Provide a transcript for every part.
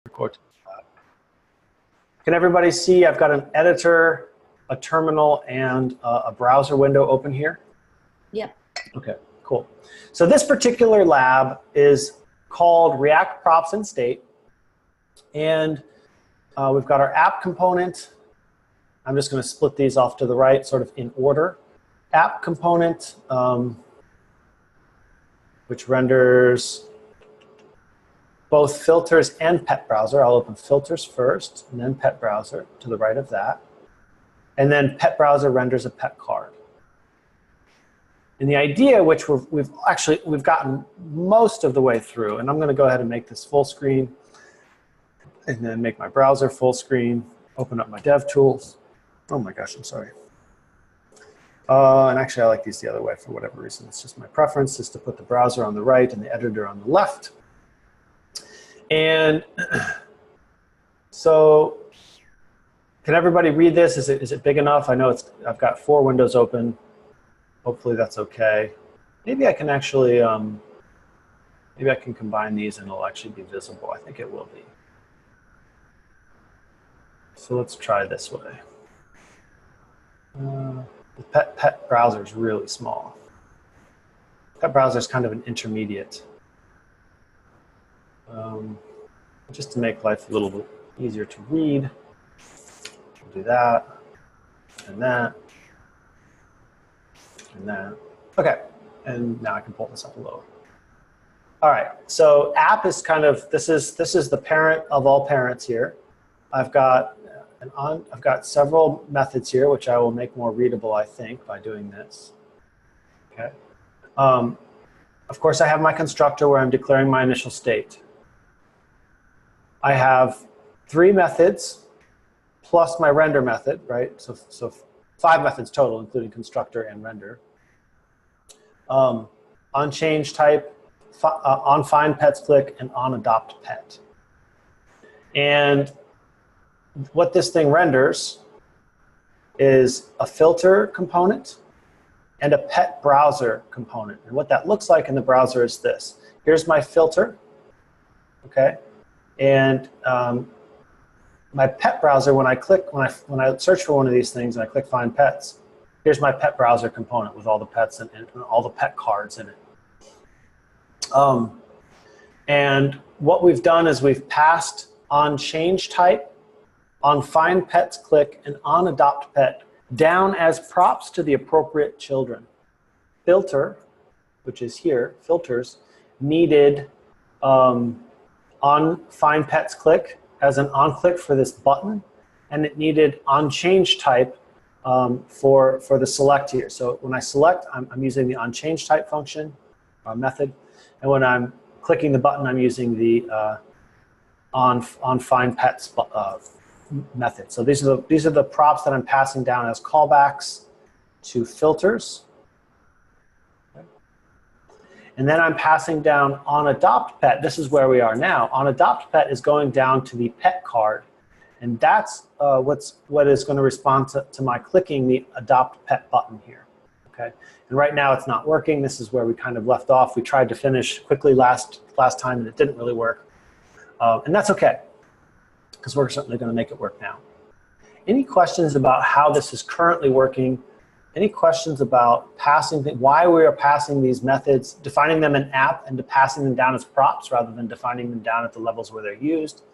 Record. Can everybody see I've got an editor, a terminal, and a browser window open here? Yep. Okay, cool. So this particular lab is called React Props and State. And we've got our app component. I'm just going to split these off to the right, sort of in order. App component, which renders both filters and pet browser. I'll open filters first, and then pet browser to the right of that. And then pet browser renders a pet card. And the idea, which we've gotten most of the way through, and I'm going to go ahead and make this full screen, and then make my browser full screen, open up my dev tools. Oh my gosh, I'm sorry. And actually, I like these the other way for whatever reason. It's just my preference is to put the browser on the right and the editor on the left. And so can everybody read this? Is it big enough? I know I've got 4 windows open. Hopefully that's okay. Maybe I can actually, maybe I can combine these and it'll actually be visible. I think it will be. So let's try this way. The pet browser is really small. Pet browser is kind of an intermediate. Just to make life a little bit easier to read, we'll do that, and that, and that. Okay, and now I can pull this up a little. All right, so app is kind of, this is the parent of all parents here. I've got several methods here, which I will make more readable, I think, by doing this. Okay. Of course, I have my constructor where I'm declaring my initial state. I have 3 methods plus my render method, right? So 5 methods total, including constructor and render. On change type, on find pets click, and on adopt pet. And what this thing renders is a filter component and a pet browser component. And what that looks like in the browser is this. Here's my filter, okay? And my pet browser, when I search for one of these things and I click find pets, here's my pet browser component with all the pets and all the pet cards in it. And what we've done is we've passed on change type, on find pets click, and on adopt pet down as props to the appropriate children. Filter, which is here, filters, needed on find pets click as an on click for this button, and it needed on change type for the select here. So when I select, I'm using the on change type function method, and when I'm clicking the button, I'm using the on find pets method. So these are the props that I'm passing down as callbacks to filters. And then I'm passing down on adopt pet. This is where we are now. On adopt pet is going down to the pet card. And that's what is going to respond to my clicking the adopt pet button here. Okay. And right now it's not working. This is where we kind of left off. We tried to finish quickly last time and it didn't really work. And that's okay, because we're certainly going to make it work now. Any questions about how this is currently working? Any questions about passing, why we are passing these methods, defining them in app and passing them down as props rather than defining them down at the levels where they're used?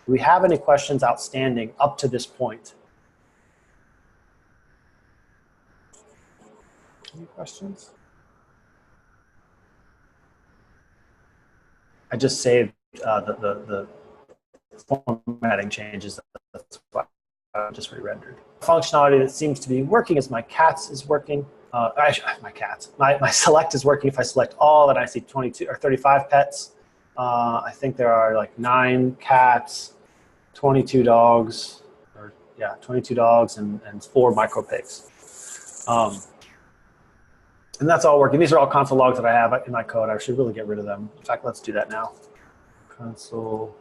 Do we have any questions outstanding up to this point? Any questions? I just saved the formatting changes. That's why I just re-rendered. Functionality that seems to be working is my cats is working. My select is working. If I select all, then I see 22 or 35 pets. I think there are like 9 cats, 22 dogs, or yeah, 22 dogs and 4 micropigs. And that's all working. These are all console logs that I have in my code. I should really get rid of them. In fact, let's do that now. Console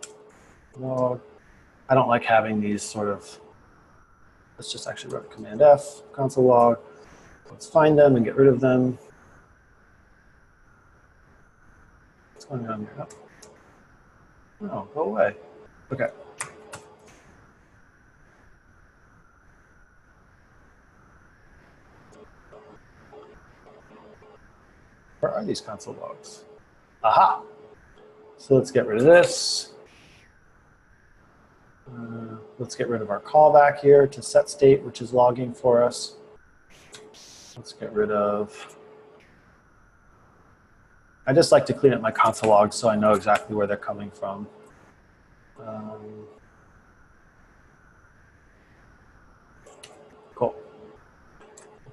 log. I don't like having these sort of. Let's just actually run Command F, console log. Let's find them and get rid of them. What's going on here? Oh, go away. Okay. Where are these console logs? Aha. So let's get rid of this. Let's get rid of our callback here to set state, which is logging for us. Let's get rid of, I just like to clean up my console logs so I know exactly where they're coming from. Cool.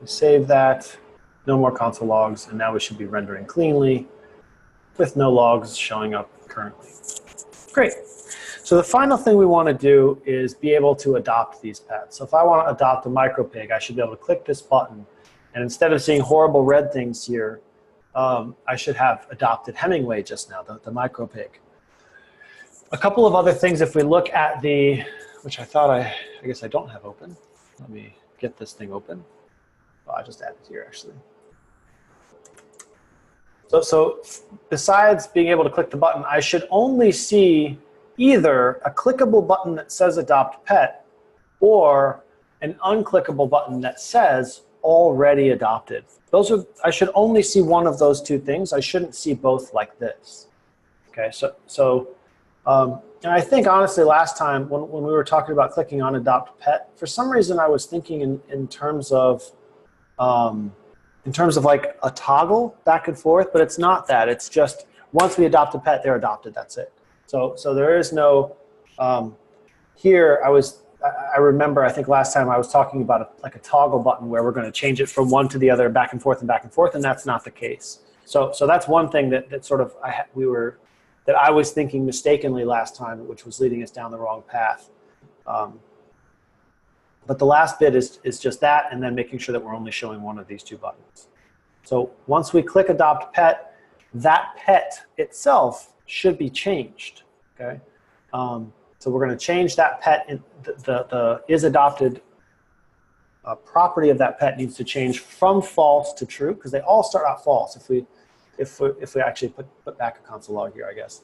We save that, no more console logs, and now we should be rendering cleanly with no logs showing up currently. Great. So the final thing we want to do is be able to adopt these pets. So if I want to adopt a micropig, I should be able to click this button, and instead of seeing horrible red things here, I should have adopted Hemingway just now, the micropig. A couple of other things, if we look at the, which I guess I don't have open. Let me get this thing open. Oh, I just added here actually. So besides being able to click the button, I should only see either a clickable button that says adopt pet or an unclickable button that says already adopted. I should only see one of those two things. I shouldn't see both like this. Okay, and I think honestly last time when we were talking about clicking on adopt pet, for some reason I was thinking in terms of like a toggle back and forth, but it's not that. It's just once we adopt a pet, they're adopted. That's it. So there is no here. I remember I think last time I was talking about like a toggle button where we're going to change it from one to the other, back and forth, and that's not the case. So that's one thing that sort of that I was thinking mistakenly last time, which was leading us down the wrong path. But the last bit is just that, and then making sure that we're only showing one of these two buttons. So once we click adopt pet, that pet itself should be changed. Okay, so we're going to change that pet. The is adopted property of that pet needs to change from false to true, because they all start out false. If we actually put back a console log here, I guess.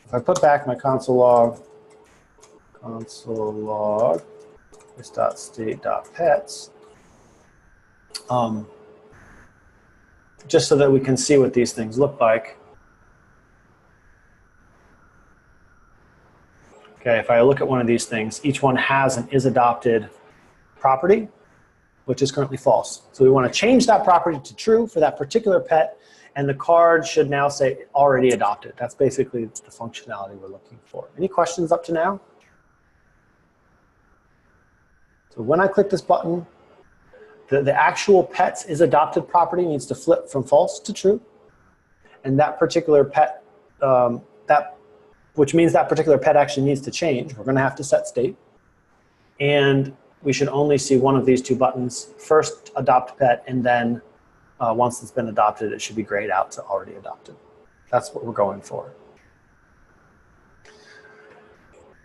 If I put back my console log this.state.pets, just so that we can see what these things look like. Okay, if I look at one of these things, each one has an is adopted property, which is currently false. So we want to change that property to true for that particular pet, and the card should now say already adopted. That's basically the functionality we're looking for. Any questions up to now? So when I click this button, the actual pet's is adopted property needs to flip from false to true, and that particular pet, which means that particular pet actually needs to change. We're going to have to set state, and we should only see one of these two buttons, first adopt pet, and then once it's been adopted, it should be grayed out to already adopted. That's what we're going for.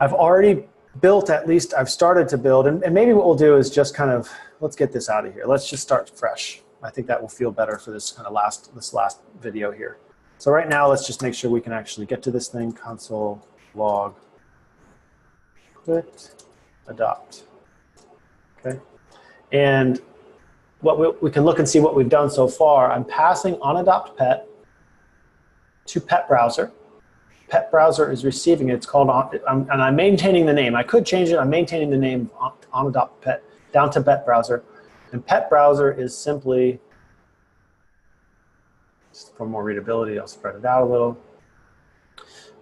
I've already built, at least I've started to build, and maybe what we'll do is just kind of, let's get this out of here. Let's just start fresh. I think that will feel better for this kind of last video here. So right now, let's just make sure we can actually get to this thing, console log quit adopt. Okay, and what we can look and see what we've done so far. I'm passing onadopt pet to pet browser. Pet browser is receiving it. It's called and I'm maintaining the name. I could change it. I'm maintaining the name onadopt pet down to pet browser, and pet browser is simply, just for more readability, I'll spread it out a little.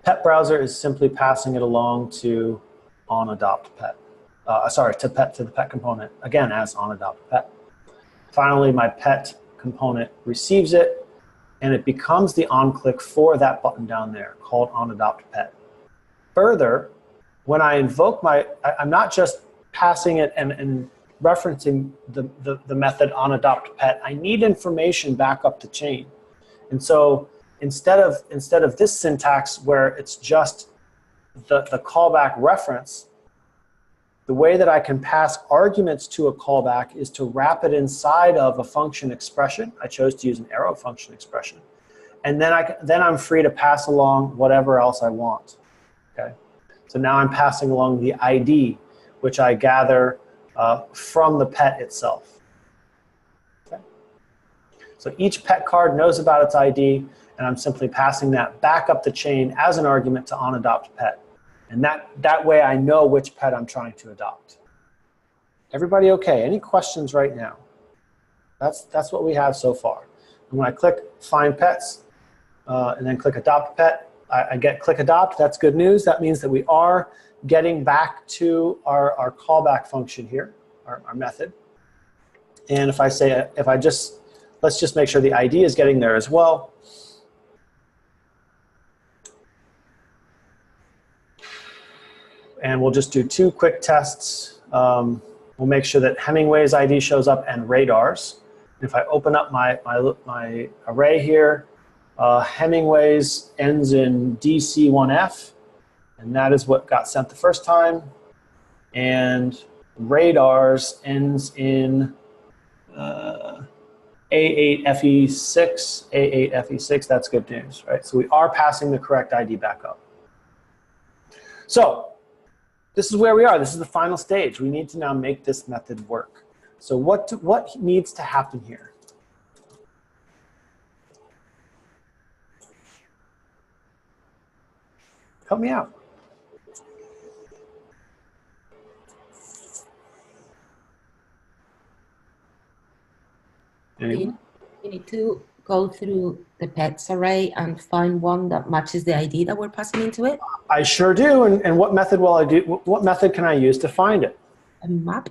Pet browser is simply passing it along to onadopt pet. To the pet component, again, as onadopt pet. Finally, my pet component receives it, and it becomes the on-click for that button down there called onadopt pet. Further, when I invoke I'm not just passing it and referencing the method onadopt pet. I need information back up the chain. And so instead of this syntax where it's just the callback reference, the way that I can pass arguments to a callback is to wrap it inside of a function expression. I chose to use an arrow function expression. And then I'm free to pass along whatever else I want. Okay? So now I'm passing along the ID, which I gather from the pet itself. Okay? So each pet card knows about its ID, and I'm simply passing that back up the chain as an argument to onAdoptPet. And that way I know which pet I'm trying to adopt. Everybody okay? Any questions right now? That's what we have so far. And when I click Find Pets and then click Adopt Pet, I get click Adopt. That's good news. That means that we are getting back to our callback function here, our method. And if I say, let's just make sure the ID is getting there as well. And we'll just do 2 quick tests. We'll make sure that Hemingway's ID shows up and Radar's. If I open up my array here, Hemingway's ends in DC1F, and that is what got sent the first time. And Radar's ends in A8FE6, that's good news, right? So we are passing the correct ID back up. So this is where we are. This is the final stage. We need to now make this method work. So what needs to happen here? Help me out. You need to go through the pets array and find one that matches the ID that we're passing into it. I sure do. And what method will I do? What method can I use to find it? A map?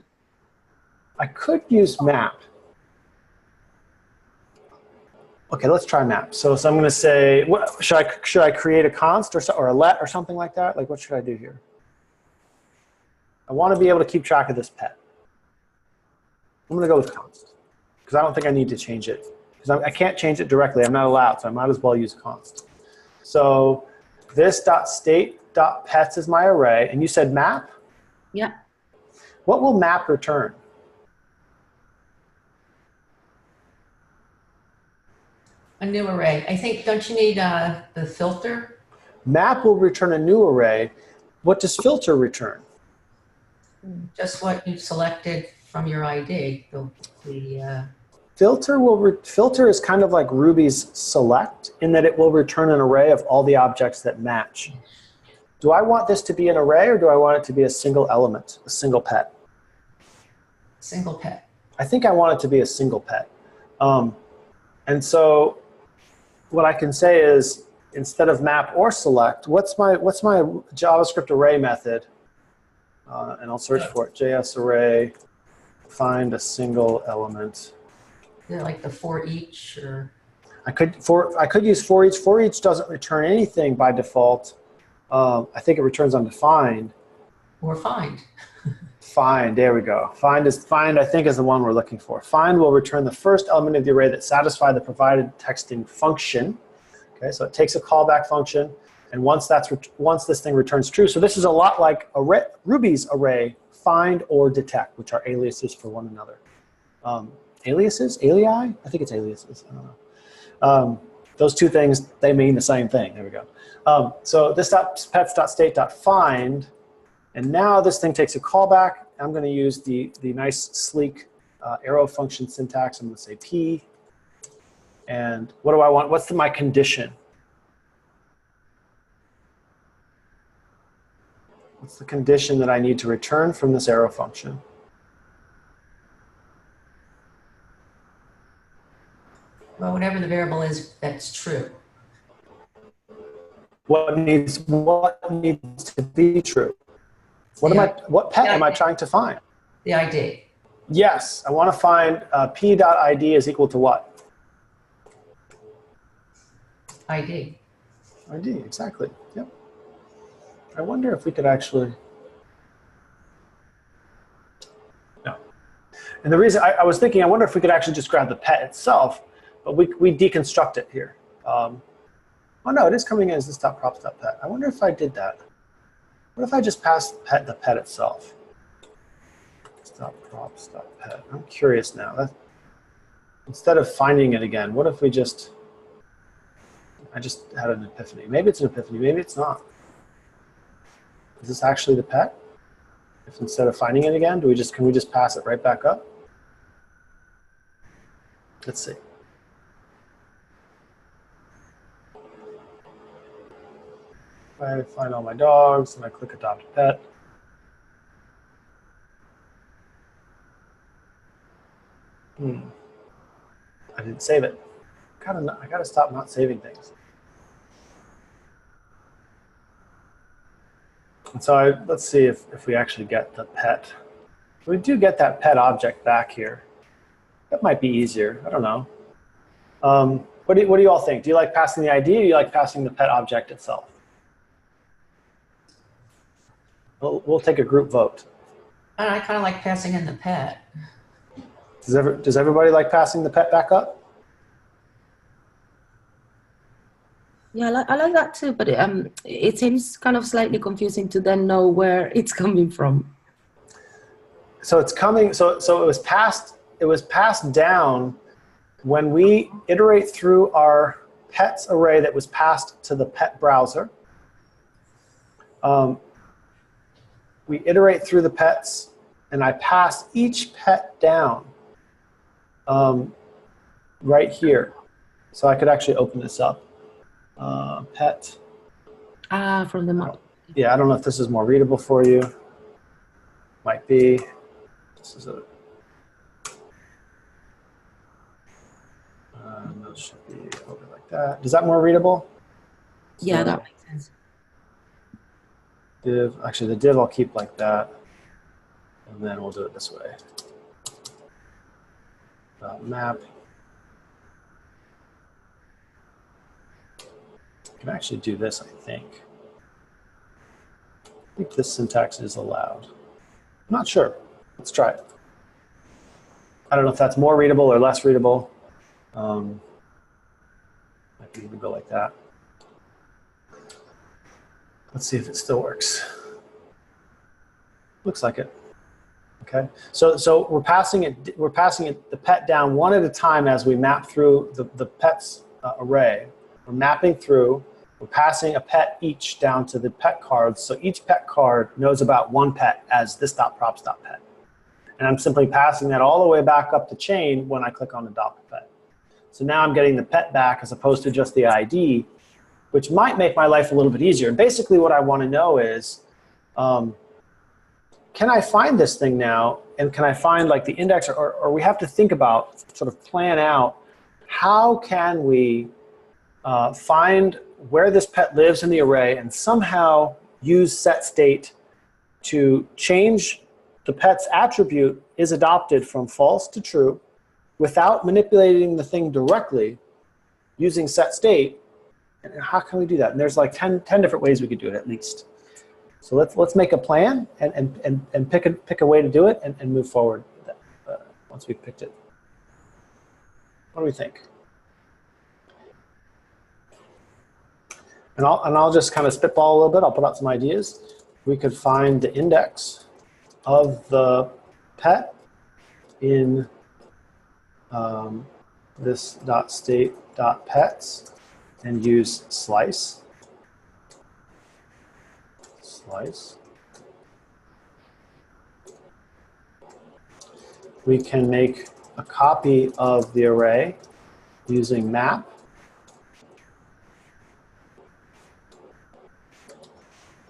I could use map. Okay, let's try map. So I'm going to say, should I create a const or a let or something like that? Like, what should I do here? I want to be able to keep track of this pet. I'm going to go with const because I don't think I need to change it. Because I can't change it directly. I'm not allowed, so I might as well use const. So this.state.pets is my array, and you said map? Yeah. What will map return? A new array. I think, don't you need the filter? Map will return a new array. What does filter return? Just what you selected from your ID. Filter is kind of like Ruby's select in that it will return an array of all the objects that match. Do I want this to be an array or do I want it to be a single element, a single pet? Single pet. I think I want it to be a single pet. And so what I can say is instead of map or select, what's my JavaScript array method? And I'll search for it. JS array, find a single element. Is it like the for each or? I could use for each. For each doesn't return anything by default. I think it returns undefined. Or find. Find, there we go. Find I think is the one we're looking for. Find will return the first element of the array that satisfies the provided texting function. Okay, so it takes a callback function, and once this thing returns true, so this is a lot like Ruby's array, find or detect, which are aliases for one another. Aliases? Alii? I think it's aliases. I don't know. Those two things, they mean the same thing. There we go. So this pets.state.find, and now this thing takes a callback. I'm going to use the nice, sleek arrow function syntax. I'm going to say p. And what do I want? What's my condition? What's the condition that I need to return from this arrow function? Well, whatever the variable is, that's true. What needs to be true? What pet am I trying to find? The ID. Yes, I want to find p.id is equal to what? ID. ID, exactly. Yep. I wonder if we could actually. No. And the reason I was thinking, I wonder if we could actually just grab the pet itself, but we deconstruct it here. Oh no, it is coming in as this.props.pet. I wonder if I did that. What if I just passed the pet itself? Stop prop, stop pet. I'm curious now. Instead of finding it again, what if we just, I just had an epiphany. Maybe it's an epiphany, maybe it's not. Is this actually the pet? If instead of finding it again, can we just pass it right back up? Let's see. If I find all my dogs and I click adopt a pet. I didn't save it. I gotta stop not saving things. And so let's see if we actually get the pet. We do get that pet object back here. That might be easier. I don't know. What do you all think? Do you like passing the ID or do you like passing the pet object itself? We'll take a group vote. And I kind of like passing in the pet. Does everybody like passing the pet back up? Yeah, I like that too, but it seems kind of slightly confusing to then know where it's coming from. So it's coming. So it was passed. It was passed down when we iterate through our pets array that was passed to the pet browser. We iterate through the pets, and I pass each pet down right here. So I could actually open this up. Pet. From the map. Yeah, I don't know if this is more readable for you. Might be. This is a. Those should be over like that. Is that more readable? Yeah, So, that makes sense. div. Actually, the div I'll keep like that, and then we'll do it this way. Map. I can actually do this, I think. I think this syntax is allowed. I'm not sure. Let's try it. I don't know if that's more readable or less readable. Might be able to go like that. Let's see if it still works. Looks like it. Okay. So we're passing it the pet down one at a time as we map through the pets array. We're mapping through. We're passing a pet each down to the pet cards. So each pet card knows about one pet as this.props.pet. And I'm simply passing that all the way back up the chain when I click on adopt pet. So now I'm getting the pet back as opposed to just the ID, which might make my life a little bit easier. And basically what I want to know is, can I find this thing now? And can I find like the index, or we have to think about, sort of plan out, how can we find where this pet lives in the array and somehow use setState to change the pet's attribute is adopted from false to true without manipulating the thing directly using setState. And how can we do that? And there's like 10 different ways we could do it at least. So let's make a plan and pick a way to do it and move forward once we've picked it. What do we think? And I'll just kind of spitball a little bit. I'll put out some ideas. We could find the index of the pet in this .state.pets and use slice. We can make a copy of the array using map.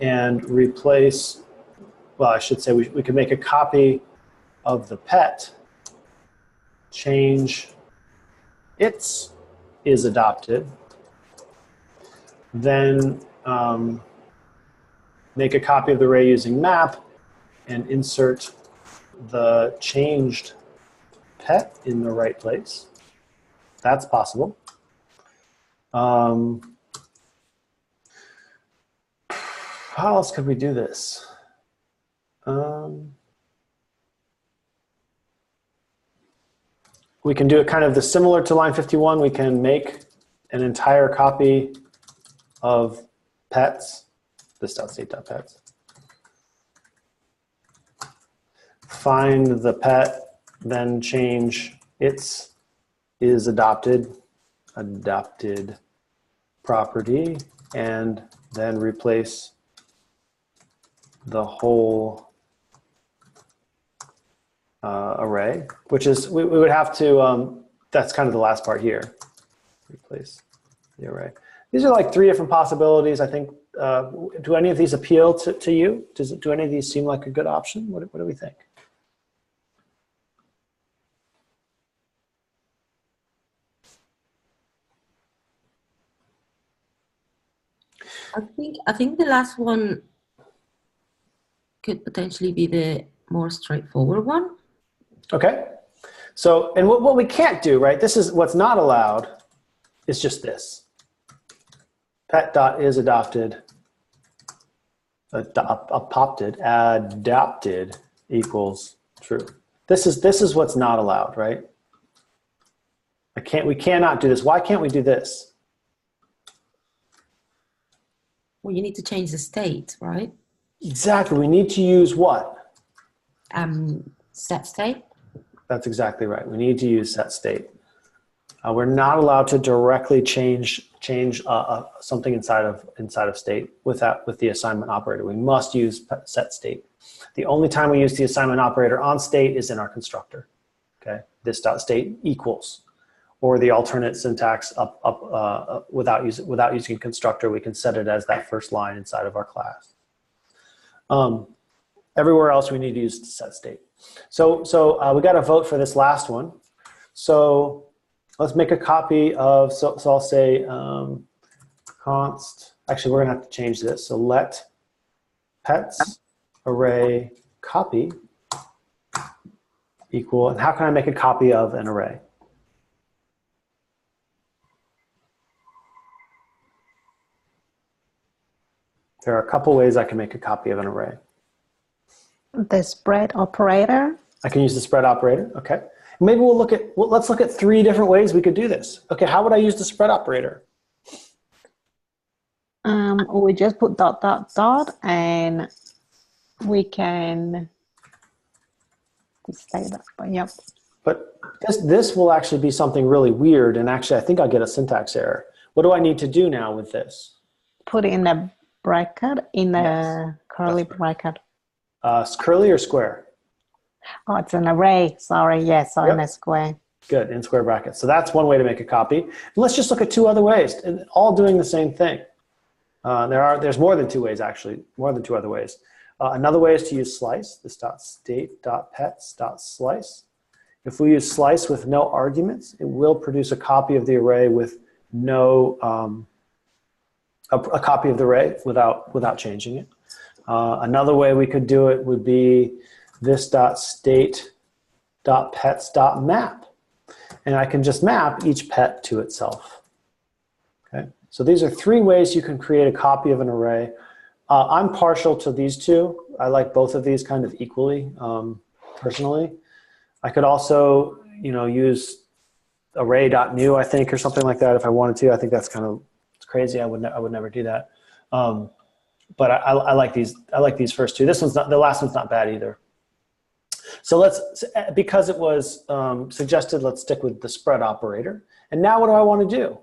And replace, well, I should say we can make a copy of the pet, change its is adopted, then make a copy of the array using map and insert the changed pet in the right place. That's possible. How else could we do this? We can do it kind of similar to line 51. We can make an entire copy of pets, this.state.pets, find the pet, then change its is adopted property, and then replace the whole array, which is, we would have to, that's kind of the last part here, replace the array. These are like 3 different possibilities. I think, do any of these appeal to you? Do any of these seem like a good option? What do we think? I think the last one could potentially be the more straightforward one. Okay. So, and what we can't do, right? This is what's not allowed is just this. Pet.is adopted equals true. This is what's not allowed, right? We cannot do this. Why can't we do this? Well, you need to change the state, right? Exactly. We need to use what? Set state. That's exactly right. We need to use set state. We're not allowed to directly change something inside of state with the assignment operator. We must use set state. The only time we use the assignment operator on state is in our constructor. Okay, this dot state equals, or the alternate syntax without using constructor, we can set it as that first line inside of our class. Everywhere else we need to use set state. So we got to vote for this last one. So let's make a copy of, so I'll say const, actually we're gonna have to change this. So let pets array copy equal, and how can I make a copy of an array? There are a couple ways I can make a copy of an array. The spread operator. I can use the spread operator, okay. Maybe let's look at 3 different ways we could do this. Okay, how would I use the spread operator? We just put dot, dot, dot, and we can display that, but yep. But this will actually be something really weird, and actually I think I'll get a syntax error. What do I need to do now with this? Put it in the bracket, in the Yes, curly bracket. Curly or square? Oh, it's an array. Sorry, yes, so Yep. in a square. Good, in square brackets. So that's one way to make a copy. And let's just look at 2 other ways, and all doing the same thing. There's more than 2 ways, actually, more than 2 other ways. Another way is to use slice, this dot state dot pets dot slice. If we use slice with no arguments, it will produce a copy of the array with no, a copy of the array without changing it. Another way we could do it would be this dot state dot pets dot map, and I can just map each pet to itself. Okay, so these are 3 ways you can create a copy of an array. I'm partial to these 2. I like both of these kind of equally, personally. I could also, use array.new, I think, or something like that if I wanted to. I think that's kind of crazy. I would never do that. But I like these. I like these first 2. The last one's not bad either. So because it was suggested, let's stick with the spread operator. And now what do I want to do?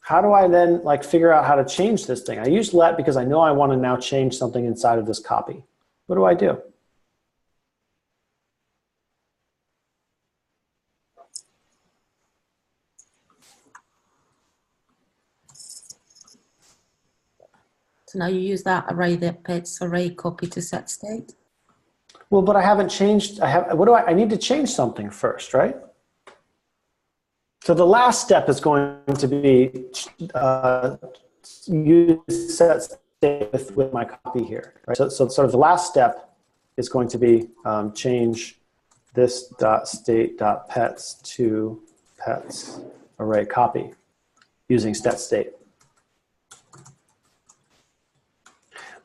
How do I then figure out how to change this thing? I use let because I know I want to now change something inside of this copy. What do I do? So now you use that array, that pets array copy to set state. Well, but I haven't changed. I need to change something first, right? So the last step is going to be use set state with my copy here, right? So sort of the last step is going to be change this dot state dot pets to pets array copy using set state.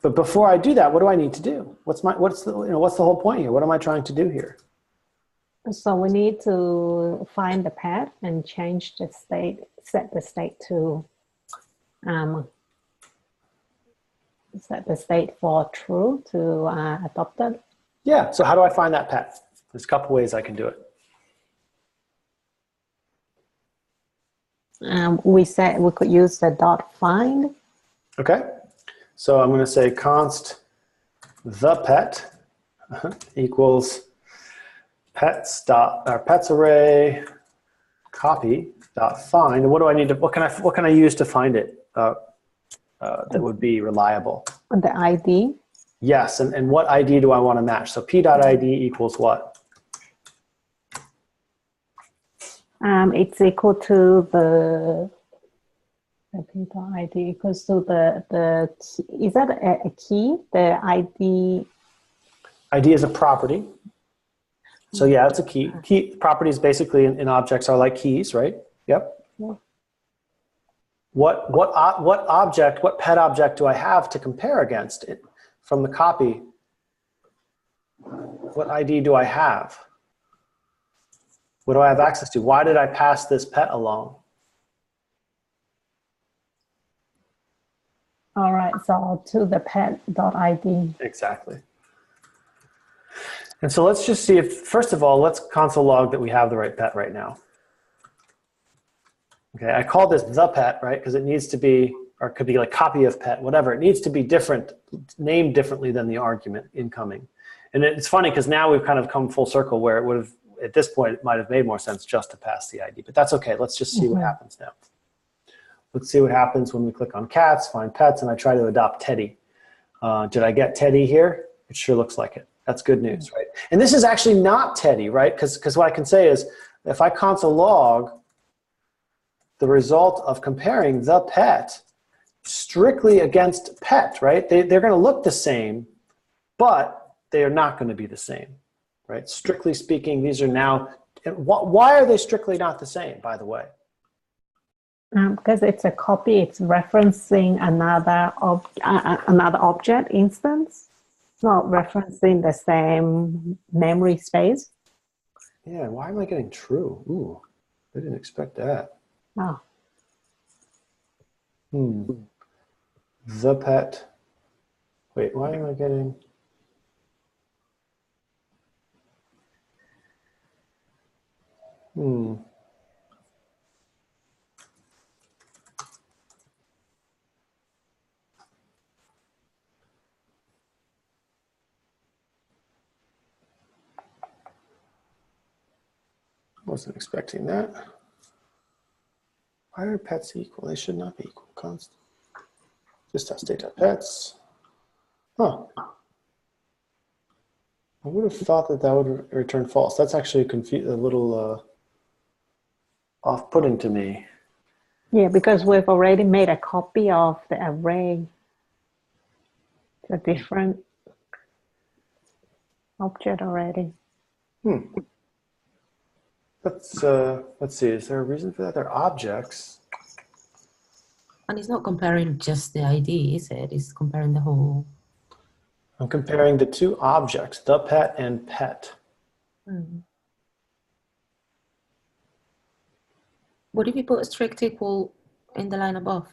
But before I do that, what do I need to do? What's the whole point here? What am I trying to do here? So we need to find the pet and change the state, set the state to set the state for true to adopted. Yeah, so how do I find that pet? There's a couple ways I can do it. We said we could use the dot find. Okay, so I'm going to say const the pet equals pets array copy dot find. And what do I need to? What can I use to find it that would be reliable? The ID. Yes, and what ID do I want to match? So p.id equals what? It's equal to the p.id equals to the key. Is that a key? The ID. ID is a property. So yeah, it's a key. Key properties basically in objects are like keys, right? Yep. Yeah. What pet object do I have to compare against it from the copy? What ID do I have? What do I have access to? Why did I pass this pet along? All right, so to the pet.id. Exactly. And so let's just see if, first of all, let's console log that we have the right pet right now. Okay, I call this the pet, right? Because it needs to be, or it could be like copy of pet, whatever. It needs to be different, named differently than the argument incoming. And it's funny because now we've kind of come full circle where it would have, at this point, it might have made more sense just to pass the ID, but that's okay. Let's just see what happens now. Let's see what happens when we click on cats, find pets, and I try to adopt Teddy. Did I get Teddy here? It sure looks like it. That's good news, right? And this is actually not Teddy, right? Because what I can say is if I console log the result of comparing the pet strictly against pet, right? They're going to look the same, but they are not going to be the same, right? Strictly speaking, these are now, why are they strictly not the same, by the way? Because it's a copy, it's referencing another object instance. It's not referencing the same memory space. Yeah, why am I getting true? Ooh, I didn't expect that. Oh. The pet. Wait, why am I getting? Wasn't expecting that. Why are pets equal? They should not be equal. Const. Just state.pets. Huh. I would have thought that that would return false. That's actually a little off-putting to me. Yeah, because we've already made a copy of the array. It's a different object already. Let's see. Is there a reason for that? They're objects. And it's not comparing just the ID, is it? It's comparing the whole. I'm comparing the two objects, the pet and pet. What if you put a strict equal in the line above?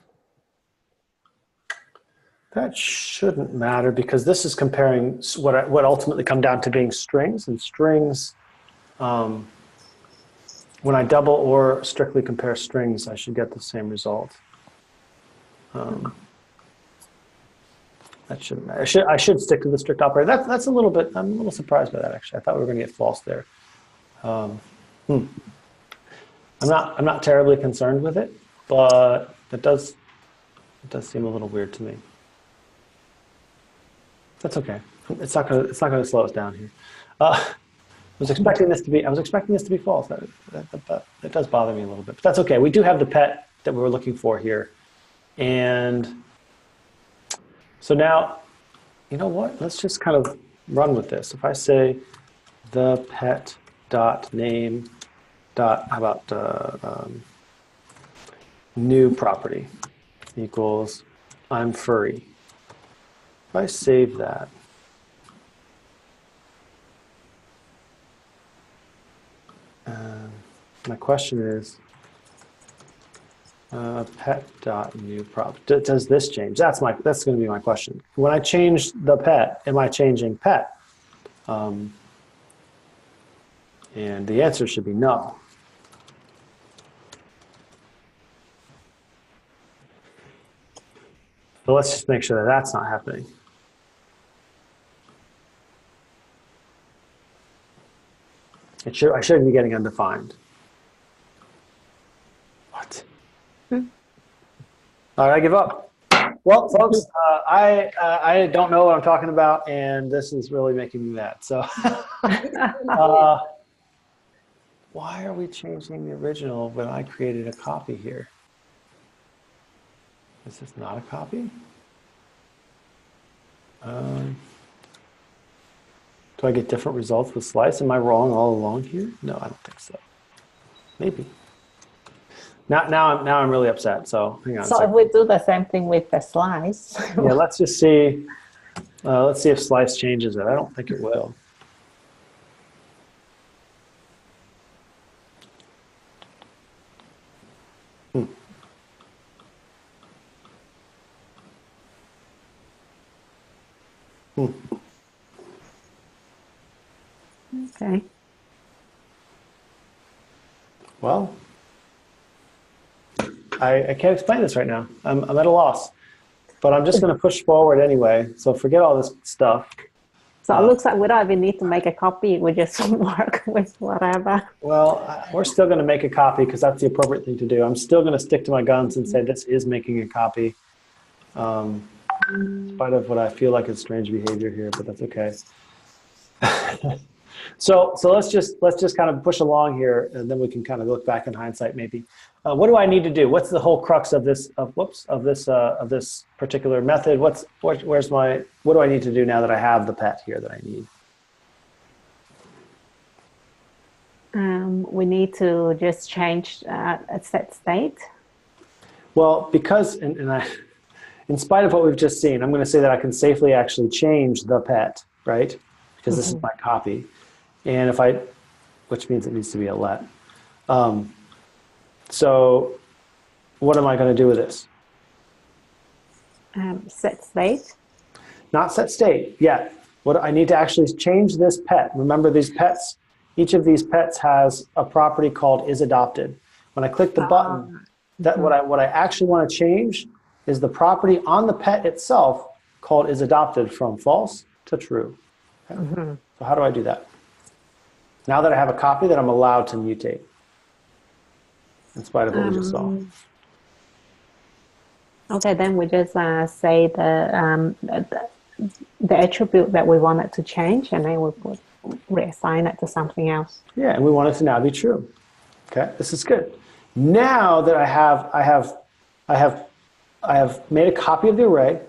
That shouldn't matter because this is comparing what ultimately come down to being strings, and strings, when I double or strictly compare strings, I should get the same result. That shouldn't matter. I should stick to the strict operator. That's a little bit. I'm a little surprised by that actually. I thought we were going to get false there. I'm not terribly concerned with it, but it does seem a little weird to me. That's okay. It's not going to slow us down here. I was expecting this to be false. That does bother me a little bit, but that's okay. We do have the pet that we were looking for here, and so now, you know what? Let's just kind of run with this. If I say the pet dot name dot, how about new property equals I'm furry. If I save that, my question is, Pet.new prop. Does this change? That's going to be my question. When I change the pet, am I changing pet? And the answer should be no. So let's just make sure that that's not happening. I shouldn't be getting undefined. What? All right, I give up. Well, folks, I don't know what I'm talking about, and this is really making me mad. So, why are we changing the original when I created a copy here? Is this not a copy? Do I get different results with slice? Am I wrong all along here? No, I don't think so. Maybe. Now I'm really upset. So hang on. So if we do the same thing with the slice. Yeah, let's just see. Let's see if slice changes it. I don't think it will. Okay. Well, I can't explain this right now. I'm at a loss, but I'm just going to push forward anyway. So forget all this stuff. So it looks like we don't even need to make a copy. We just work with whatever. Well, we're still going to make a copy because that's the appropriate thing to do. I'm still going to stick to my guns and say this is making a copy, in spite of what I feel like is strange behavior here, but that's okay. So let's just kind of push along here, and then we can kind of look back in hindsight maybe. What do I need to do? What's the whole crux of this particular method? What do I need to do now that I have the pet here that I need? We need to just change a set state. Well, because in spite of what we've just seen, I'm going to say that I can safely actually change the pet, right? Because this is my copy. And which means it needs to be a let. So what am I going to do with this? Set state. Not set state yet. What I need to actually change this pet. Remember these pets, each of these pets has a property called is adopted. When I click the button, what I actually want to change is the property on the pet itself called is adopted from false to true. Okay? So how do I do that? Now that I have a copy that I'm allowed to mutate, in spite of what we just saw. Okay, then we just say the attribute that we wanted to change, and then we would reassign it to something else. Yeah, and we want it to now be true. Okay, this is good. Now that I have made a copy of the array,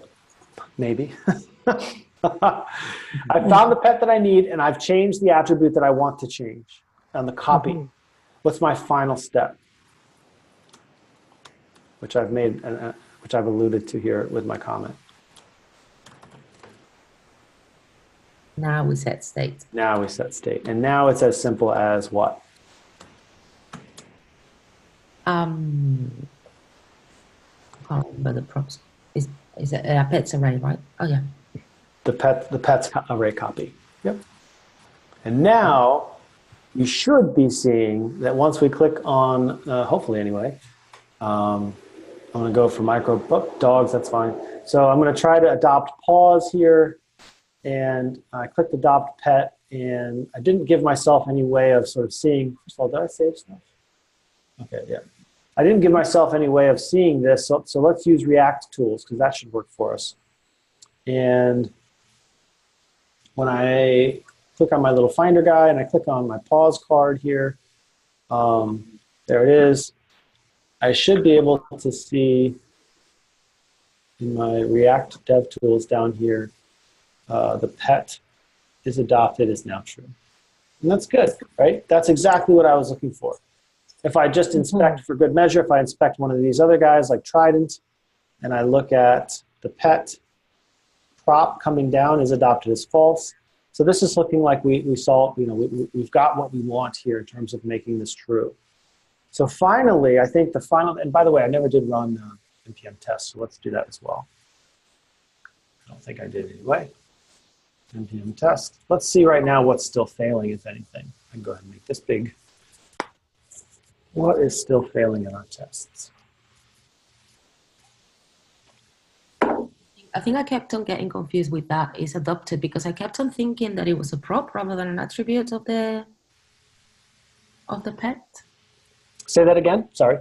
maybe. I found the pet that I need, and I've changed the attribute that I want to change on the copy. What's my final step? Which I've made, which I've alluded to here with my comment. Now we set state. Now we set state, and now it's as simple as what? I can't remember the props. Is it a pets array, right? Oh yeah. The pet's array copy. Yep. And now you should be seeing that once we click on, hopefully anyway, I'm going to go for micro dogs. That's fine. So I'm going to try to adopt paws here, and I clicked adopt pet, and I didn't give myself any way of sort of seeing. First of all, did I save stuff? Okay, yeah. I didn't give myself any way of seeing this, so let's use React tools because that should work for us. And when I click on my little finder guy and I click on my pause card here, there it is. I should be able to see in my React Dev Tools down here, the pet is adopted is now true. And that's good, right? That's exactly what I was looking for. If I just inspect for good measure, if I inspect one of these other guys like Trident, and I look at the pet prop coming down is adopted as false. So this is looking like we saw, we've got what we want here in terms of making this true. So finally, I think the final, and by the way, I never did run NPM test, so let's do that as well. I don't think I did anyway. NPM test. Let's see right now what's still failing, if anything. I can go ahead and make this big. What is still failing in our tests? I think I kept on getting confused with that is adopted because I kept on thinking that it was a prop rather than an attribute of the pet. Say that again, sorry.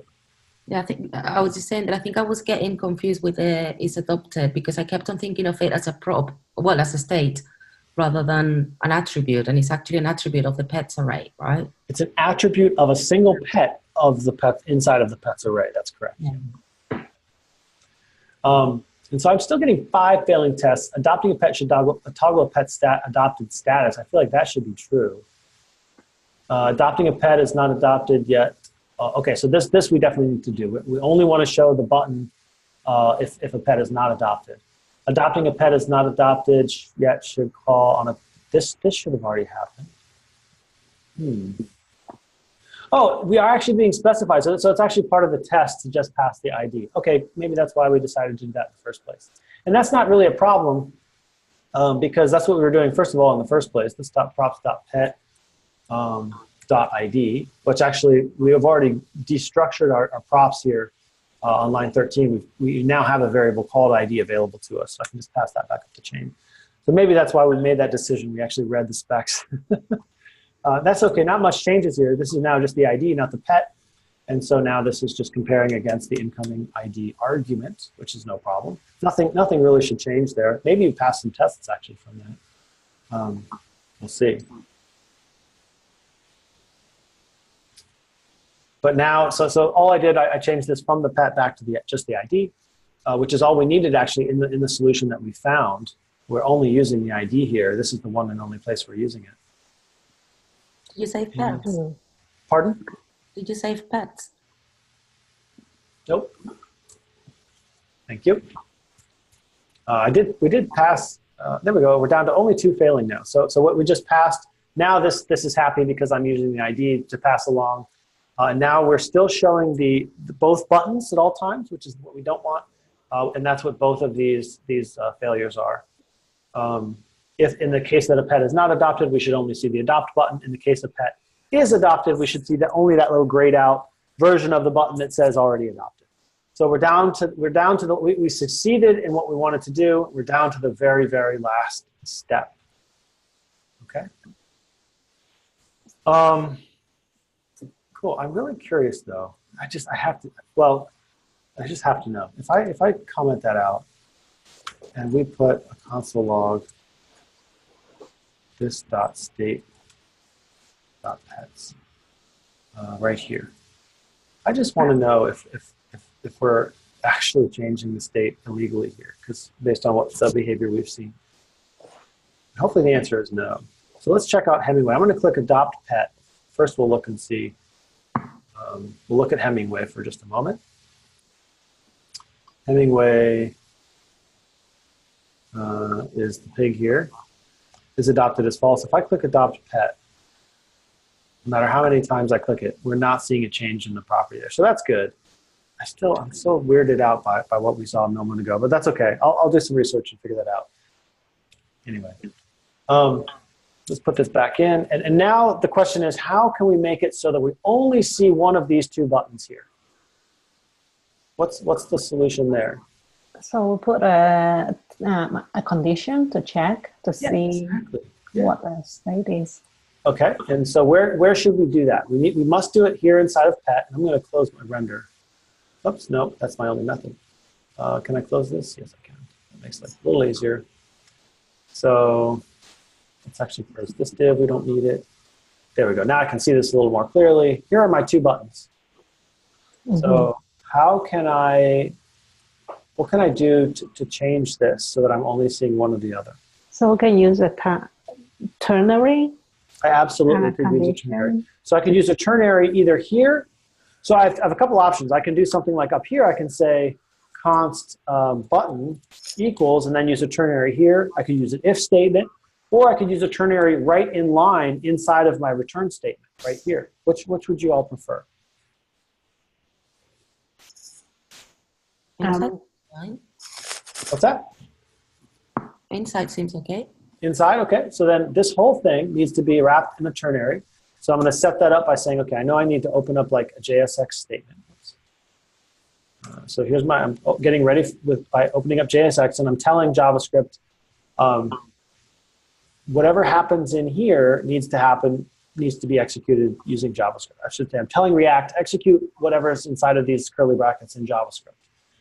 Yeah, I think I was just saying that I think I was getting confused with is adopted because I kept on thinking of it as a prop, well, as a state, rather than an attribute, and it's actually an attribute of the pets array, right? It's an attribute of a single pet of the pet inside of the pets array. That's correct. Yeah. And so I'm still getting 5 failing tests. Adopting a pet should toggle a pet adopted status. I feel like that should be true. Adopting a pet is not adopted yet. Okay, so this we definitely need to do. We only want to show the button if a pet is not adopted. Adopting a pet is not adopted yet should call on a, this should have already happened. Oh, we are actually being specified. So it's actually part of the test to just pass the ID. Okay, maybe that's why we decided to do that in the first place. And that's not really a problem because that's what we were doing, first of all, in the first place. This .props.pet .id, which actually we have already destructured our props here on line 13. We now have a variable called ID available to us. So I can just pass that back up the chain. So maybe that's why we made that decision. We actually read the specs. That's okay, not much changes here. This is now just the ID, not the pet. And so now this is just comparing against the incoming ID argument, which is no problem. Nothing really should change there. Maybe you pass some tests actually from that. We'll see. But now, so all I did, I changed this from the pet back to just the ID, which is all we needed actually in the solution that we found. We're only using the ID here. This is the one and only place we're using it. Did you save pets? Pardon? Did you save pets? Nope. Thank you. We did pass. There we go. We're down to only 2 failing now. So what we just passed. Now this is happy because I'm using the ID to pass along. And now we're still showing the both buttons at all times, which is what we don't want. And that's what both of these failures are. If in the case that a pet is not adopted, we should only see the adopt button. In the case a pet is adopted, we should see only that little grayed out version of the button that says already adopted. So we succeeded in what we wanted to do. We're down to the very, very last step. Okay. Cool. I'm really curious though. I just have to know if I comment that out and we put a console log this .state.pets right here. I just want to know if we're actually changing the state illegally here, because based on what the behavior we've seen. Hopefully the answer is no. So let's check out Hemingway. I'm going to click adopt pet. First we'll look and see. We'll look at Hemingway for just a moment. Hemingway is the pig here. Is adopted as false. If I click adopt pet, no matter how many times I click it, we're not seeing a change in the property there. So that's good. I'm so weirded out by what we saw a moment ago, but that's okay. I'll do some research and figure that out. Anyway, let's put this back in. And now the question is, how can we make it so that we only see one of these 2 buttons here? What's the solution there? So we'll put a condition to check to see exactly. what the state is. Okay, and so where should we do that? We must do it here inside of pet. I'm going to close my render. Oops, no, that's my only method. Can I close this? Yes, I can. That makes life a little easier. So let's actually close this div. We don't need it. There we go. Now I can see this a little more clearly. Here are my 2 buttons. Mm-hmm. So what can I do to change this so that I'm only seeing one or the other? So we can use a ternary. I absolutely could use a ternary. So I could use a ternary either here. So I have a couple options. I can do something like up here. I can say const button equals, and then use a ternary here. I could use an if statement, or I could use a ternary right in line inside of my return statement right here. Which would you all prefer? Inside, Um, fine. What's that? Inside seems okay. Inside, okay. So then this whole thing needs to be wrapped in a ternary. So I'm going to set that up by saying, okay, I know I need to open up like a JSX statement. So here's I'm getting ready by opening up JSX, and I'm telling JavaScript, whatever happens in here needs to be executed using JavaScript. I should say I'm telling React, execute whatever is inside of these curly brackets in JavaScript.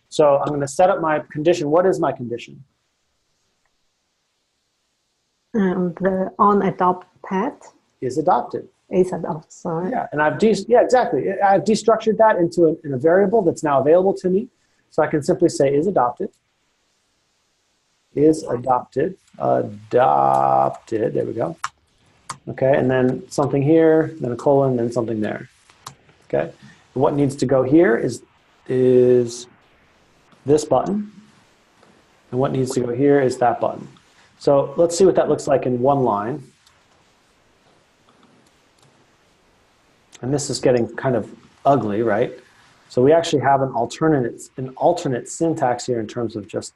So I'm going to set up my condition. What is my condition? the on adopt pet Is adopted. is adopt. Sorry. Yeah, and exactly. I've destructured that into a variable that's now available to me. So I can simply say is adopted. Is adopted. Adopted. There we go. Okay, and then something here, then a colon, then something there. Okay, and what needs to go here is this button, and what needs to go here is that button. So let's see what that looks like in one line. And this is getting kind of ugly, right? So we actually have an alternate syntax here in terms of just,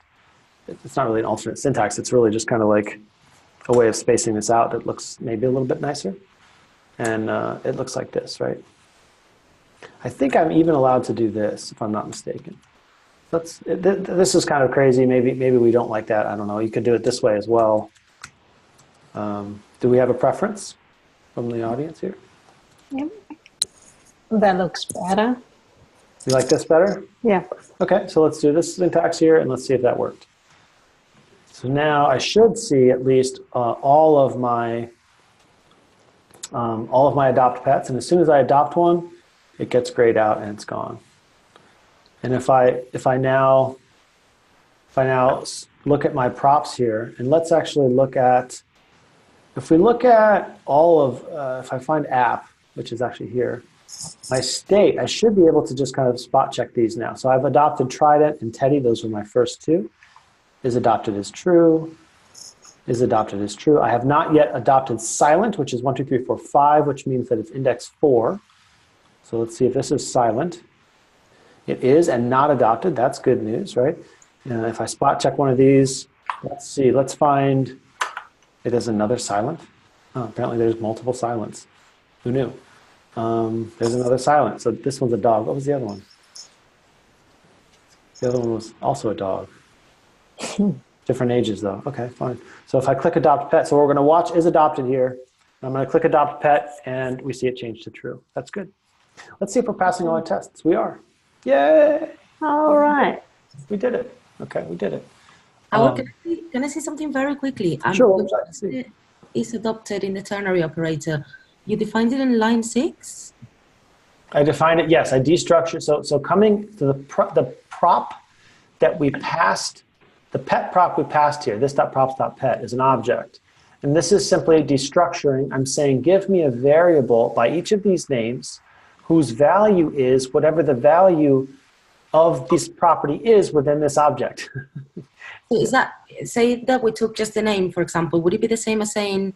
it's not really an alternate syntax, it's really just kind of like a way of spacing this out that looks maybe a little bit nicer. And it looks like this, right? I think I'm even allowed to do this, if I'm not mistaken. This is kind of crazy. Maybe we don't like that. I don't know. You could do it this way as well. Do we have a preference from the audience here? Yep. That looks better. You like this better? Yeah. Okay, so let's do this syntax here and let's see if that worked. So now I should see at least all of my adopt pets, and as soon as I adopt one, it gets grayed out and it's gone. And if I now look at my props here, and let's actually look at, if we look at all of, if I find app, which is actually here, my state, I should be able to just kind of spot check these now. So I've adopted Trident and Teddy. Those were my first two. Is adopted is true. Is adopted is true. I have not yet adopted Silent, which is 1, 2, 3, 4, 5, which means that it's index 4. So let's see if this is Silent. It is, and not adopted. That's good news, right? If I spot check one of these, let's see. Let's find it is another Silent. Oh, apparently there's multiple Silents. Who knew? There's another Silent. So this one's a dog. What was the other one? The other one was also a dog. Different ages, though. Okay, fine. So if I click Adopt Pet, so we're going to watch is adopted here. I'm going to click Adopt Pet, and we see it change to true. That's good. Let's see if we're passing all our tests. We are. Yay! All right. We did it. Okay, we did it. Can I say something very quickly? Sure. Is adopted in the ternary operator. You defined it in line 6? I defined it, yes. I destructured. So coming to the prop that we passed, the pet prop we passed here, this.props.pet is an object. And this is simply destructuring. I'm saying give me a variable by each of these names whose value is whatever the value of this property is within this object. So is that, say that we took just the name, for example, would it be the same as saying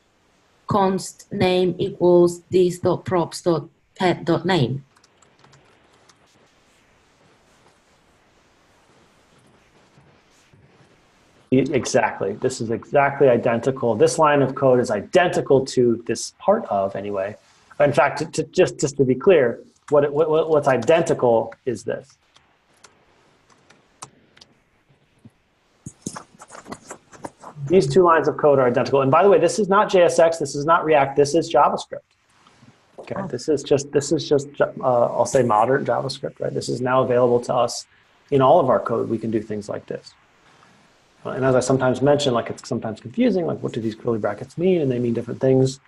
const name equals this.props.pet.name? Exactly. This is exactly identical. This line of code is identical to this part of, anyway. In fact, just to be clear, what's identical is this. These two lines of code are identical. And by the way, this is not JSX. This is not React. This is JavaScript. Okay. This is just I'll say modern JavaScript. Right. This is now available to us in all of our code. We can do things like this. And as I sometimes mention, like it's sometimes confusing, like what do these curly brackets mean? And they mean different things,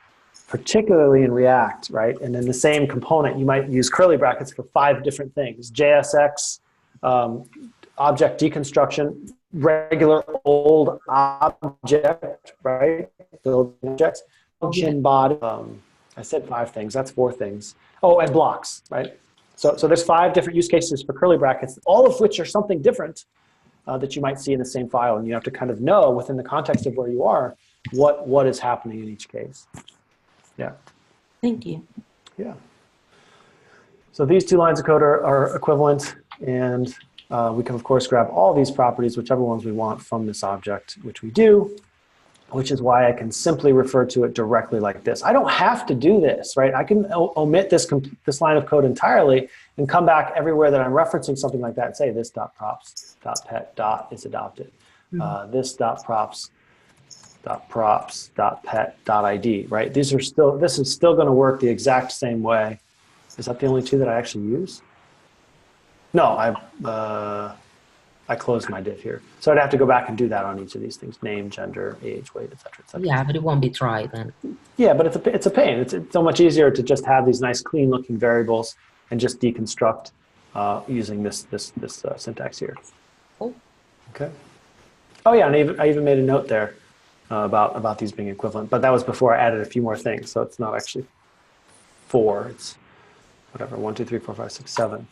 particularly in React, right? And in the same component, you might use curly brackets for 5 different things. JSX, object deconstruction, regular old object, right? Build objects, function body. I said 5 things, that's 4 things. Oh, and blocks, right? So there's 5 different use cases for curly brackets, all of which are something different. That you might see in the same file, and you have to kind of know within the context of where you are what is happening in each case. Yeah. Thank you. Yeah. So these 2 lines of code are equivalent, and We can, of course, grab all these properties, whichever ones we want from this object, which we do, which is why I can simply refer to it directly like this. I don't have to do this, right? I can omit this line of code entirely and come back everywhere that I'm referencing something like that and say this dot props dot pet dot is adopted. This dot props dot pet dot ID, right? This is still going to work the exact same way. Is that the only two that I actually use? No, I closed my div here. So I'd have to go back and do that on each of these things: name, gender, age, weight, et cetera, et cetera. Yeah, but it won't be dry then. Yeah, but it's a pain. It's so much easier to just have these nice, clean-looking variables and just deconstruct using this syntax here. Oh. Okay. Oh yeah, and I even made a note there about these being equivalent, but that was before I added a few more things. So it's not actually 4. It's whatever, 1, 2, 3, 4, 5, 6, 7.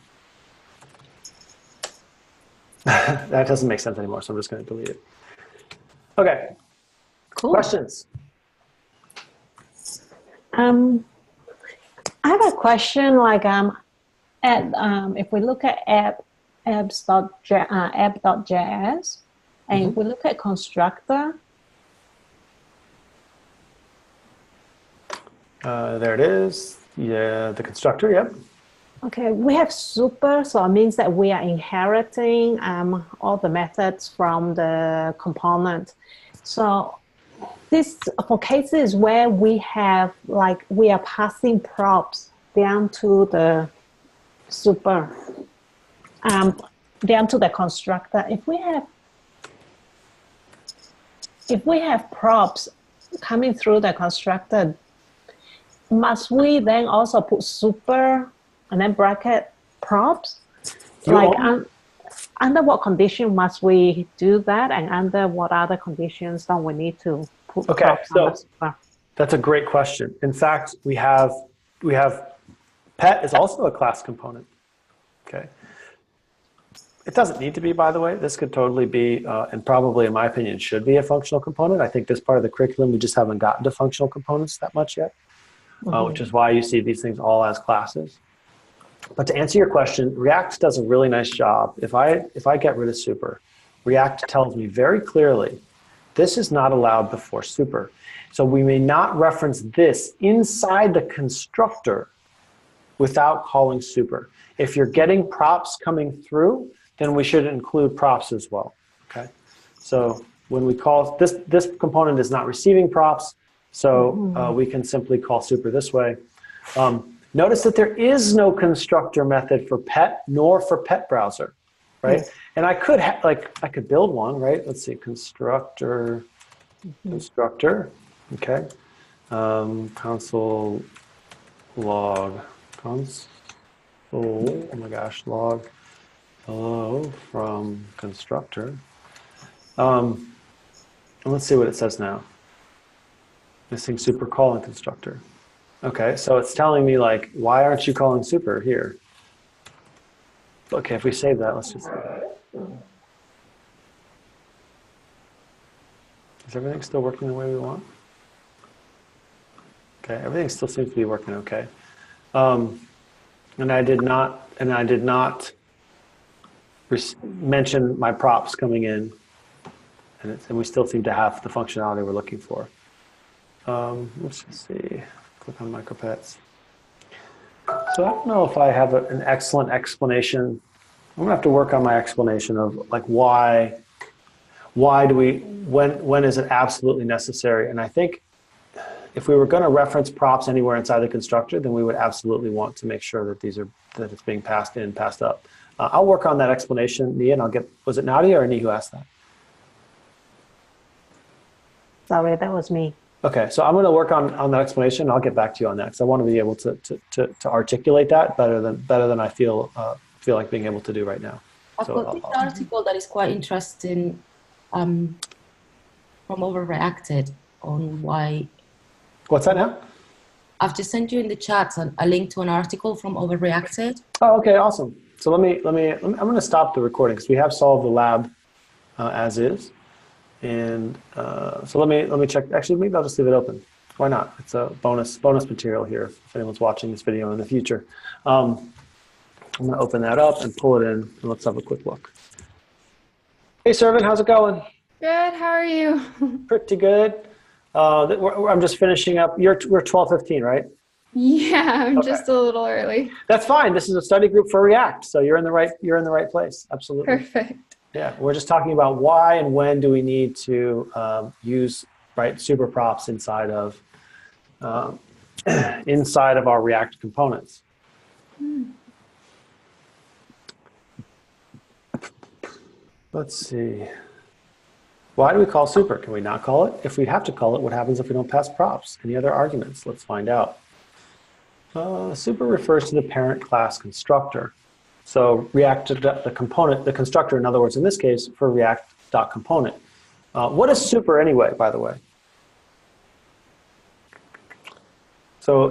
That doesn't make sense anymore, so I'm just going to delete it. Okay. Cool. Questions? I have a question. Like, if we look at app.js, and if we look at constructor, There it is. Yeah, the constructor. Yep. okay, we have super, so it means that we are inheriting all the methods from the component. So this for cases where we have we are passing props down to the super, down to the constructor. If we have props coming through the constructor, must we then also put super and then bracket props? Under what condition must we do that, and under what other conditions don't we need to put props on the super? That's a great question. In fact, we have pet is also a class component. Okay. It doesn't need to be, by the way. This could totally be, and probably, in my opinion, should be a functional component. I think this part of the curriculum, we just haven't gotten to functional components that much yet, which is why you see these things all as classes. But to answer your question, React does a really nice job. If I get rid of super, React tells me very clearly, this is not allowed before super. So we may not reference this inside the constructor without calling super. If you're getting props coming through, then we should include props as well. Okay. So when we call this component is not receiving props, so we can simply call super this way. Notice that there is no constructor method for pet nor for pet browser, right? And I could I could build one, right? Let's see, constructor, okay. Console log, oh my gosh, log hello from constructor. And let's see what it says now. Missing super calling constructor. Okay, so it's telling me why aren't you calling super here? Okay, if we save that, let's just. Is everything still working the way we want? Okay, everything still seems to be working okay. And I did not mention my props coming in, and we still seem to have the functionality we're looking for. Let's just see. Click on micropets. So I don't know if I have an excellent explanation. I'm gonna have to work on my explanation of why do we, when is it absolutely necessary? And I think if we were going to reference props anywhere inside the constructor, then we would absolutely want to make sure that that it's being passed in, passed up. I'll work on that explanation, Nia, and was it Nadia or Nia who asked that? Sorry, that was me. Okay, so I'm going to work on that explanation. And I'll get back to you on that because I want to be able to articulate that better than I feel like being able to do right now. I've got this article that is quite interesting from Overreacted on why. What's that now? I've just sent you in the chat a link to an article from Overreacted. Oh, okay, awesome. So I'm going to stop the recording because we have solved the lab as is. And so let me check. Actually, maybe I'll just leave it open. Why not? It's a bonus material here if anyone's watching this video in the future. I'm going to open that up and pull it in, and let's have a quick look. Hey, Servant, how's it going? Good. How are you? Pretty good. I'm just finishing up. We're 12:15, right? Yeah, I'm Okay. just a little early. That's fine. This is a study group for React, so you're in the right place. Absolutely. Perfect. Yeah, we're just talking about why and when do we need to use super props inside of our React components. Let's see. Why do we call super? Can we not call it? If we have to call it, what happens if we don't pass props? Any other arguments? Let's find out. Super refers to the parent class constructor. So React, the component, the constructor, in other words, in this case, for React.component. What is super anyway, by the way? So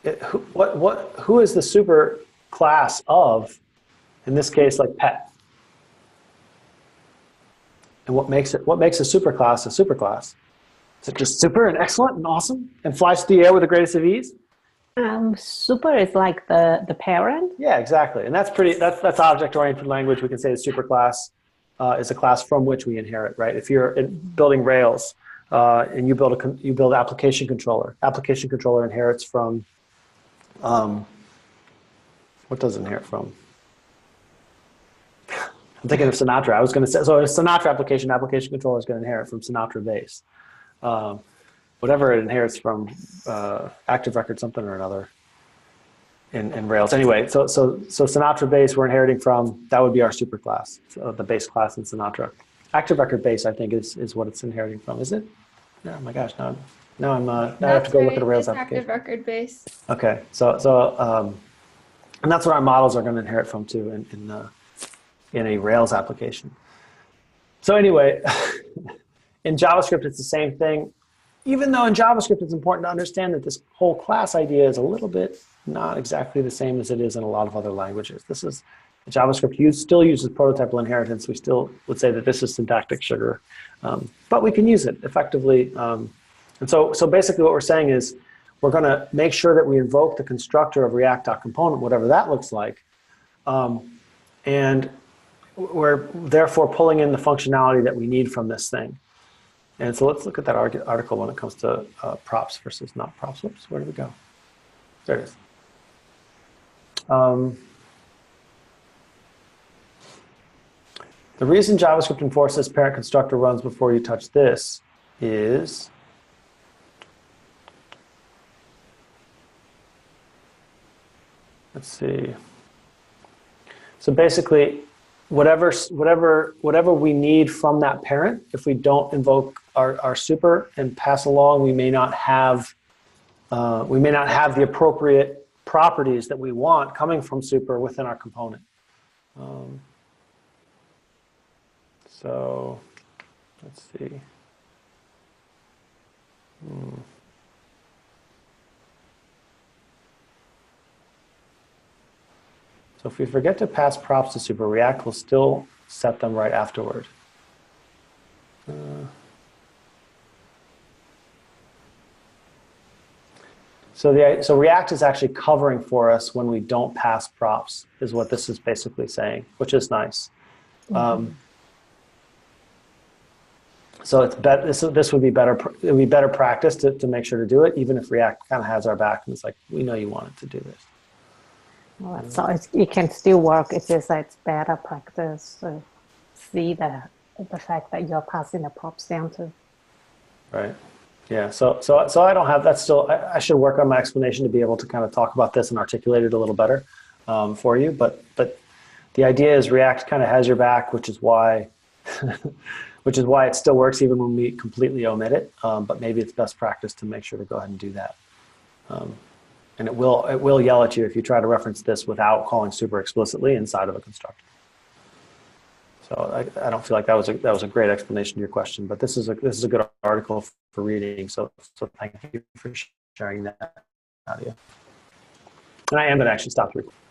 who is the super class of, in this case, like pet? And what makes a superclass a superclass? Is it just super and excellent and awesome and flies through the air with the greatest of ease? Super is like the parent. Yeah, exactly. And that's object-oriented language. We can say the superclass is a class from which we inherit, right? If you're building Rails and you build application controller inherits from what does it inherit from? I'm thinking of Sinatra. I was going to say, so a Sinatra application controller is going to inherit from Sinatra base. Whatever it inherits from Active Record something or another in Rails. Anyway, so Sinatra base we're inheriting from, that would be our superclass, so the base class in Sinatra. Active Record base, I think, is what it's inheriting from. Is it? Oh my gosh, now I have to go look at a Rails application. Active record base. Okay, so and that's what our models are going to inherit from too in a Rails application. So anyway, in JavaScript, it's the same thing. Even though in JavaScript, it's important to understand that this whole class idea is a little bit not exactly the same as it is in a lot of other languages. JavaScript still uses prototypal inheritance. We still would say that this is syntactic sugar, but we can use it effectively. And so basically what we're saying is we're going to make sure that we invoke the constructor of React.component, whatever that looks like, and we're therefore pulling in the functionality that we need from this thing. And so let's look at that article when it comes to props versus not props. Whoops, where did we go? There it is. The reason JavaScript enforces parent constructor runs before you touch this is let's see. So basically, whatever we need from that parent, if we don't invoke our super and pass along, we may not have the appropriate properties that we want coming from super within our component. So let's see. So if we forget to pass props to super, React will still set them right afterward. So React is actually covering for us when we don't pass props, is what this is basically saying, which is nice. Mm-hmm. So it's this would be better. It would be better practice to make sure to do it, even if React kind of has our back and it's like, we know you wanted to do this. Well, so it can still work. It's just that it's better practice to see the fact that you're passing the props down to. Right. Yeah. So I don't have that still. I should work on my explanation to be able to kind of talk about this and articulate it a little better for you. But the idea is React kind of has your back, which is why it still works even when we completely omit it. But maybe it's best practice to make sure to go ahead and do that. And it will yell at you if you try to reference this without calling super explicitly inside of a constructor. So I don't feel like that was a great explanation to your question, but this is a good article for reading. So thank you for sharing that, Nadia. And I am going to actually stop the recording.